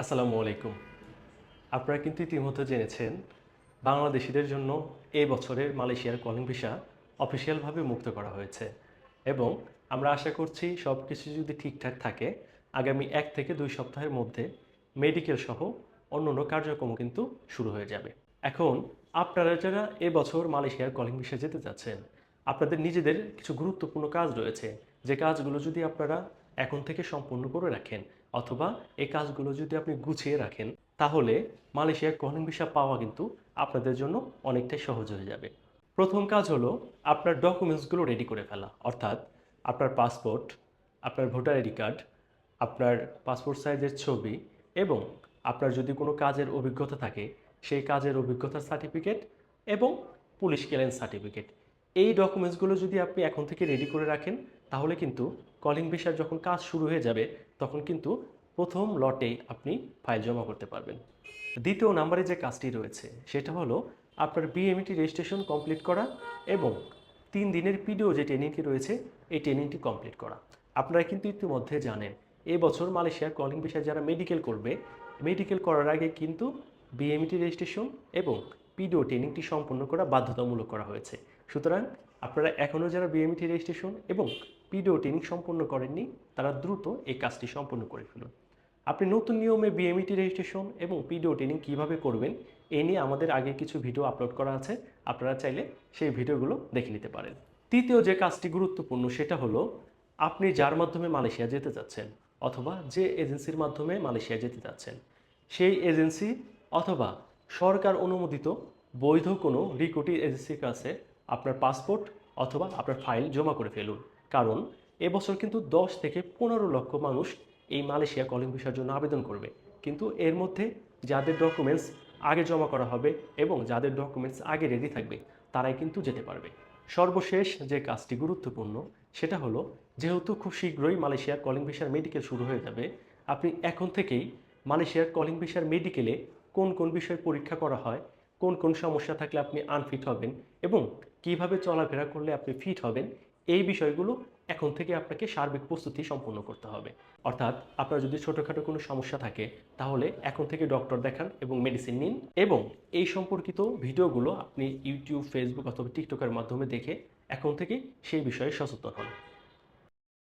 আসসালামু আলাইকুম। আপনারা কিন্তু ইতিমধ্যে জেনেছেন বাংলাদেশিদের জন্য এই বছরের মালয়েশিয়ার কলিং ভিসা অফিসিয়ালভাবে মুক্ত করা হয়েছে এবং আমরা আশা করছি সব কিছু যদি ঠিকঠাক থাকে আগামী ১ থেকে ২ সপ্তাহের মধ্যে মেডিকেল সহ অন্যান্য কার্যক্রমও কিন্তু শুরু হয়ে যাবে। এখন আপনারা যারা এবছর মালয়েশিয়ার কলিং ভিসা যেতে চাচ্ছেন, আপনাদের নিজেদের কিছু গুরুত্বপূর্ণ কাজ রয়েছে, যে কাজগুলো যদি আপনারা এখন থেকে সম্পূর্ণ করে রাখেন অথবা এই কাজগুলো যদি আপনি গুছিয়ে রাখেন, তাহলে মালয়েশিয়ার কলিং ভিসা পাওয়া কিন্তু আপনাদের জন্য অনেকটাই সহজ হয়ে যাবে। প্রথম কাজ হলো আপনার ডকুমেন্টসগুলো রেডি করে ফেলা, অর্থাৎ আপনার পাসপোর্ট, আপনার ভোটার আইডি কার্ড, আপনার পাসপোর্ট সাইজের ছবি এবং আপনার যদি কোনো কাজের অভিজ্ঞতা থাকে সেই কাজের অভিজ্ঞতার সার্টিফিকেট এবং পুলিশ ক্লিয়ারেন্স সার্টিফিকেট। এই ডকুমেন্টসগুলো যদি আপনি এখন থেকে রেডি করে রাখেন, তাহলে কিন্তু কলিং ভিসার যখন কাজ শুরু হয়ে যাবে তখন কিন্তু প্রথম লটেই আপনি ফাইল জমা করতে পারবেন। দ্বিতীয় নাম্বারে যে কাজটি রয়েছে সেটা হলো আপনার বিএমইটি রেজিস্ট্রেশন কমপ্লিট করা এবং ৩ দিনের পিডিও যে ট্রেনিংটি রয়েছে এই ট্রেনিংটি কমপ্লিট করা। আপনারা কিন্তু ইতিমধ্যে জানেন এবছর মালয়েশিয়ার কলিং ভিসায় যারা মেডিকেল করবে, মেডিকেল করার আগে কিন্তু বিএমইটি রেজিস্ট্রেশন এবং পিডিও ট্রেনিংটি সম্পন্ন করা বাধ্যতামূলক করা হয়েছে। সুতরাং আপনারা এখনও যারা বিএমইটি রেজিস্ট্রেশন এবং পিডিও ট্রেনিং সম্পন্ন করেননি তারা দ্রুত এই কাজটি সম্পন্ন করে ফেলুন। আপনি নতুন নিয়মে বিএমইটি রেজিস্ট্রেশন এবং পিডিও ট্রেনিং কীভাবে করবেন এই নিয়ে আমাদের আগে কিছু ভিডিও আপলোড করা আছে, আপনারা চাইলে সেই ভিডিওগুলো দেখে নিতে পারেন। তৃতীয় যে কাজটি গুরুত্বপূর্ণ সেটা হলো আপনি যার মাধ্যমে মালয়েশিয়া যেতে চাচ্ছেন অথবা যে এজেন্সির মাধ্যমে মালয়েশিয়া যেতে চাচ্ছেন সেই এজেন্সি অথবা সরকার অনুমোদিত বৈধ কোনো রিক্রুটিং এজেন্সির কাছে আপনার পাসপোর্ট অথবা আপনার ফাইল জমা করে ফেলুন। কারণ এবছর কিন্তু ১০ থেকে ১৫ লক্ষ মানুষ এই মালয়েশিয়া কলিং ভিসার জন্য আবেদন করবে, কিন্তু এর মধ্যে যাদের ডকুমেন্টস আগে জমা করা হবে এবং যাদের ডকুমেন্টস আগে রেডি থাকবে তারাই কিন্তু যেতে পারবে। সর্বশেষ যে কাজটি গুরুত্বপূর্ণ সেটা হলো, যেহেতু খুব শীঘ্রই মালয়েশিয়ার কলিং ভিসার মেডিকেল শুরু হয়ে যাবে, আপনি এখন থেকেই মালয়েশিয়ার কলিং ভিসার মেডিকেলে কোন কোন বিষয় পরীক্ষা করা হয়, কোন কোন সমস্যা থাকলে আপনি আনফিট হবেন এবং কিভাবে চলাফেরা করলে আপনি ফিট হবেন, এই বিষয়গুলো এখন থেকে আপনাকে সার্বিক প্রস্তুতি সম্পন্ন করতে হবে। অর্থাৎ আপনার যদি ছোটোখাটো কোনো সমস্যা থাকে তাহলে এখন থেকে ডক্টর দেখান এবং মেডিসিন নিন এবং এই সম্পর্কিত ভিডিওগুলো আপনি ইউটিউব, ফেসবুক অথবা টিকটকের মাধ্যমে দেখে এখন থেকে সেই বিষয়ে সচেতন হন।